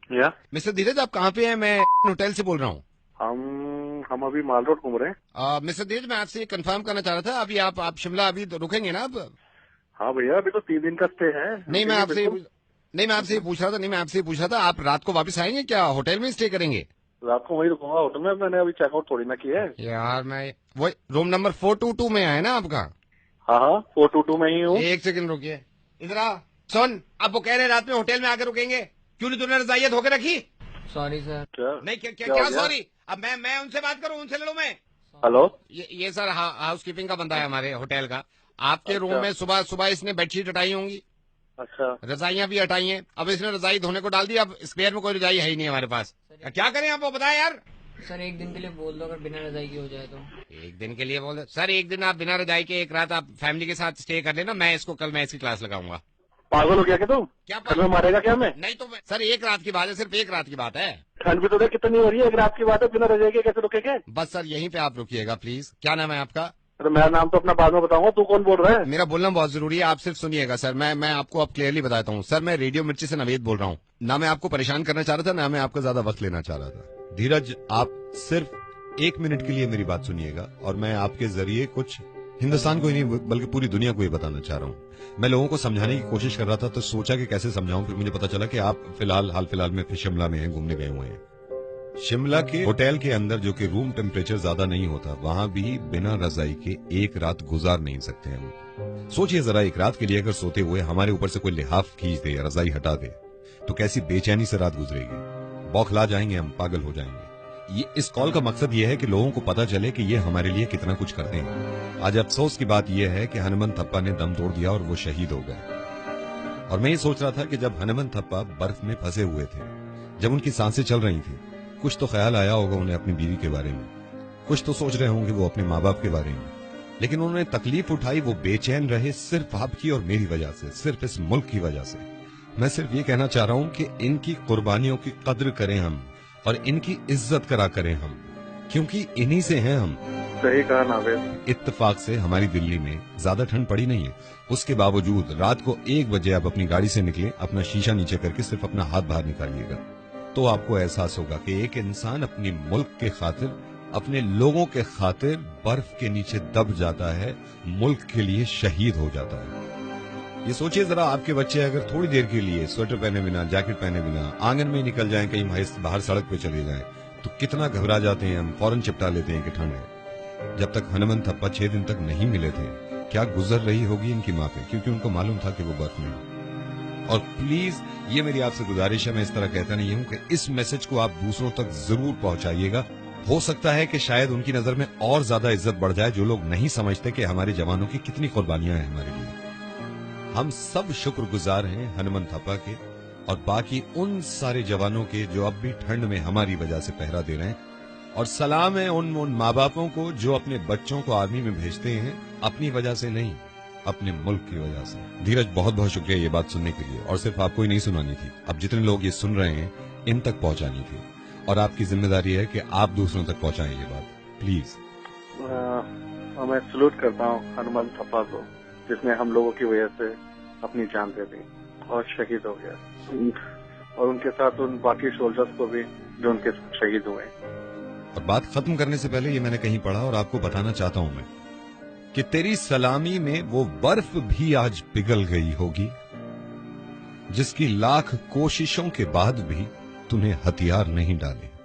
या मिस्टर धीरज, आप कहाँ पे हैं? मैं होटल से बोल रहा हूँ। हम अभी माल रोड घूम रहे हैं। मिस्टर धीरज, मैं आपसे कंफर्म करना चाह रहा था, अभी आप शिमला अभी तो रुकेंगे ना? अब हाँ भैया, अभी तो 3 दिन का स्टे है, नहीं, मैं रुकेंगे आपसे बिल्कुल। नहीं, मैं आपसे ये पूछ रहा था नहीं मैं आपसे ये पूछ रहा था, आप रात को वापस आएंगे क्या? होटल में स्टे करेंगे? रात को वहीं रुकूंगा होटल में, मैंने अभी चेकआउट थोड़ी ना किया है। यार, मैं वो रूम नंबर 422 में है ना आपका? हाँ हाँ, 422 में ही हूँ। एक सेकंड रुकिए, इधर आ। सुन, अब वो कह रहे हैं रात में होटल में आकर रुकेंगे, क्यों नहीं तूने रजाइयां धोके रखी? Sorry sir. क्या नहीं, क्या क्या, क्या क्या हो गया? सॉरी? अब मैं उनसे बात करूं, उनसे लड़ूं मैं? हेलो। ये सर हाउस कीपिंग का बंदा है हमारे होटल का। आपके रूम अच्छा में सुबह सुबह इसने बेडशीट हटाई होंगी, अच्छा। रजाइयां भी हटाई हैं, अब इसने रजाई धोने को डाल दी, अब स्पेयर में कोई रजाई है ही नहीं हमारे पास। क्या करें आप, वो बताएं यार। सर एक दिन के लिए बोल दो, अगर बिना रजाई की हो जाए तो। एक दिन के लिए बोल दो सर, एक दिन आप बिना रजाई के एक रात आप फैमिली के साथ स्टे कर लेना, मैं इसको कल मैं इसकी क्लास लगाऊंगा। पागल हो गया क्या तुम? क्या घर में मारेगा क्या मैं? नहीं तो सर, एक रात की बात है, सिर्फ एक रात की बात है। ठंड भी तो देख कितनी हो रही है, एक रात की बात है, बिना रजाई के कैसे रुकेंगे? बस सर यहीं पे आप रुकिएगा प्लीज। क्या नाम है आपका? अरे मेरा नाम तो अपना बाद में बताऊंगा, तू कौन बोल रहा है? मेरा बोलना बहुत जरूरी है, आप सिर्फ सुनिएगा सर। मैं आपको अब क्लियरली बताता हूँ सर, मैं रेडियो मिर्ची से नवेद बोल रहा हूँ। ना मैं आपको परेशान करना चाह रहा था, ना मैं आपका ज्यादा वक्त लेना चाह रहा था। धीरज, आप सिर्फ 1 मिनट के लिए मेरी बात सुनिएगा, और मैं आपके जरिए कुछ हिंदुस्तान को ही नहीं बल्कि पूरी दुनिया को ही बताना चाह रहा हूँ। मैं लोगों को समझाने की कोशिश कर रहा था, तो सोचा कि कैसे समझाऊं, फिर मुझे पता चला कि आप हाल फिलहाल में शिमला में हैं, घूमने गए हुए हैं। शिमला के होटल के अंदर, जो कि रूम टेम्परेचर ज्यादा नहीं होता, वहां भी बिना रजाई के एक रात गुजार नहीं सकते हम। सोचिए जरा, एक रात के लिए अगर सोते हुए हमारे ऊपर से कोई लिहाफ खींच दे या रजाई हटा दे, तो कैसी बेचैनी से रात गुजरेगी। बौखला जाएंगे हम, पागल हो जाएंगे। इस कॉल का मकसद ये है कि लोगों को पता चले कि ये हमारे लिए कितना कुछ करते हैं। आज अफसोस की बात यह है कि हनुमंत थप्पा ने दम तोड़ दिया और वो शहीद हो गए। और मैं ये सोच रहा था कि जब हनुमंत थप्पा बर्फ में फंसे हुए थे, जब उनकी सांसें चल रही थी, कुछ तो ख्याल आया होगा उन्हें अपनी बीवी के बारे में, कुछ तो सोच रहे होंगे वो अपने माँ बाप के बारे में। लेकिन उन्होंने तकलीफ उठाई, वो बेचैन रहे सिर्फ आपकी और मेरी वजह से, सिर्फ इस मुल्क की वजह से। मैं सिर्फ ये कहना चाह रहा हूं कि इनकी कुर्बानियों की कद्र करें हम, और इनकी इज्जत करा करें हम, क्योंकि इन्हीं से हैं हम। सही कहा नावेद। इत्तेफाक से हमारी दिल्ली में ज्यादा ठंड पड़ी नहीं है, उसके बावजूद रात को 1 बजे आप अपनी गाड़ी से निकले, अपना शीशा नीचे करके सिर्फ अपना हाथ बाहर निकालिएगा, तो आपको एहसास होगा कि एक इंसान अपनी मुल्क के खातिर, अपने लोगों के खातिर बर्फ के नीचे दब जाता है, मुल्क के लिए शहीद हो जाता है। ये सोचिए जरा, आपके बच्चे अगर थोड़ी देर के लिए स्वेटर पहने बिना, जैकेट पहने बिना आंगन में निकल जाएं, कहीं बाहर सड़क पे चले जाएं, तो कितना घबरा जाते हैं हम, फौरन चिपटा लेते हैं कि ठंड है। जब तक हनुमंत थप्पा 6 दिन तक नहीं मिले थे, क्या गुजर रही होगी इनकी माँ पे, क्योंकि उनको मालूम था कि वो बर्फ में। और प्लीज, ये मेरी आपसे गुजारिश है, मैं इस तरह कहता नहीं हूं, कि इस मैसेज को आप दूसरों तक जरूर पहुंचाइएगा। हो सकता है कि शायद उनकी नजर में और ज्यादा इज्जत बढ़ जाए, जो लोग नहीं समझते कि हमारे जवानों की कितनी कुर्बानियां हैं हमारे लिए। हम सब शुक्रगुजार हैं हनुमंत थप्पा के और बाकी उन सारे जवानों के जो अब भी ठंड में हमारी वजह से पहरा दे रहे हैं। और सलाम है उन माँ बापों को जो अपने बच्चों को आर्मी में भेजते हैं, अपनी वजह से नहीं, अपने मुल्क की वजह से। धीरज, बहुत बहुत शुक्रिया ये बात सुनने के लिए, और सिर्फ आपको ही नहीं सुनानी थी, अब जितने लोग ये सुन रहे हैं इन तक पहुंचानी थी, और आपकी जिम्मेदारी है कि आप दूसरों तक पहुंचाएं ये बात, प्लीज। मैं सलूट करता हूँ हनुमंत थप्पा को, जिसने हम लोगों की वजह से अपनी जान दे दी और शहीद हो गया, और उनके साथ उन बाकी सोल्जर्स को भी जो उनके शहीद हुए। और बात खत्म करने से पहले ये मैंने कहीं पढ़ा और आपको बताना चाहता हूं मैं, कि तेरी सलामी में वो बर्फ भी आज पिघल गई होगी, जिसकी लाख कोशिशों के बाद भी तूने हथियार नहीं डाले।